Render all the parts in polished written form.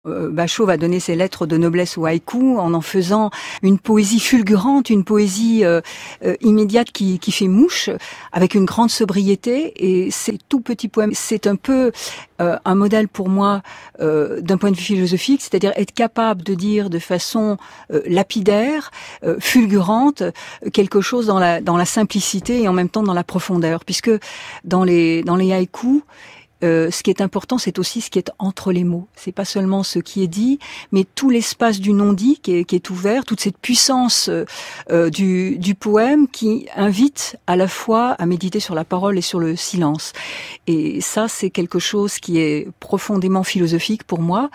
Bachot va donner ses lettres de noblesse au haïku en faisant une poésie fulgurante, une poésie immédiate qui fait mouche, avec une grande sobriété. Et ces tout petits poèmes, c'est un peu un modèle pour moi d'un point de vue philosophique, c'est-à-dire être capable de dire de façon lapidaire, fulgurante, quelque chose dans la simplicité et en même temps dans la profondeur. Puisque dans les haïkus, ce qui est important, c'est aussi ce qui est entre les mots. C'est pas seulement ce qui est dit, mais tout l'espace du non-dit qui est ouvert, toute cette puissance du poème qui invite à la fois à méditer sur la parole et sur le silence. Et ça, c'est quelque chose qui est profondément philosophique pour moi,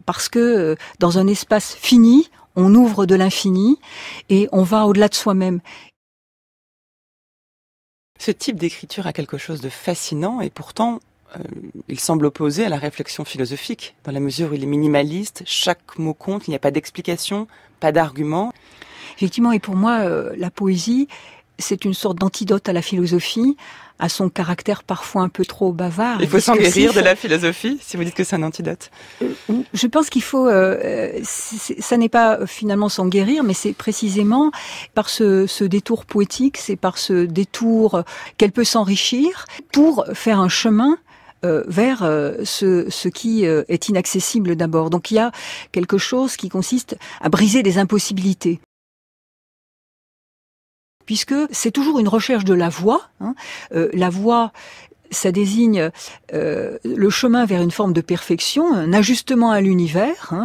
parce que dans un espace fini, on ouvre de l'infini et on va au-delà de soi-même. Ce type d'écriture a quelque chose de fascinant et pourtant, il semble opposé à la réflexion philosophique, dans la mesure où il est minimaliste, chaque mot compte, il n'y a pas d'explication, pas d'argument. Effectivement, et pour moi, la poésie, c'est une sorte d'antidote à la philosophie, à son caractère parfois un peu trop bavard. Il faut s'en guérir de la philosophie, si vous dites que c'est un antidote. Je pense qu'il faut... ça n'est pas finalement s'en guérir, mais c'est précisément par ce détour poétique, c'est par ce détour qu'elle peut s'enrichir pour faire un chemin vers ce qui est inaccessible d'abord. Donc il y a quelque chose qui consiste à briser des impossibilités. Puisque c'est toujours une recherche de la voie. La voie, ça désigne le chemin vers une forme de perfection, un ajustement à l'univers.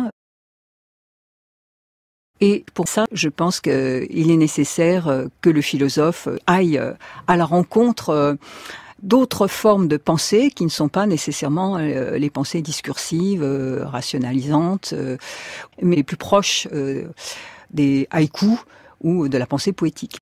Et pour ça, je pense qu'il est nécessaire que le philosophe aille à la rencontre d'autres formes de pensée qui ne sont pas nécessairement les pensées discursives, rationalisantes, mais plus proches des haïkus ou de la pensée poétique.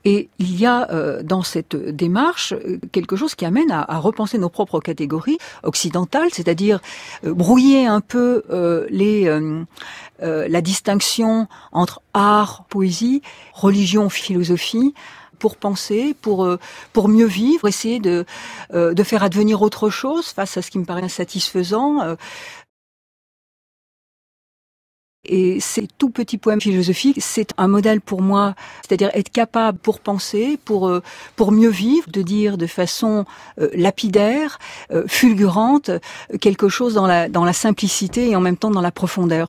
Et il y a dans cette démarche quelque chose qui amène à repenser nos propres catégories occidentales, c'est-à-dire brouiller un peu la distinction entre art, poésie, religion, philosophie, pour penser, pour mieux vivre, essayer de faire advenir autre chose face à ce qui me paraît insatisfaisant. Et ces tout petits poèmes philosophiques, c'est un modèle pour moi, c'est-à-dire être capable pour penser, pour mieux vivre, de dire de façon lapidaire, fulgurante, quelque chose dans la simplicité et en même temps dans la profondeur.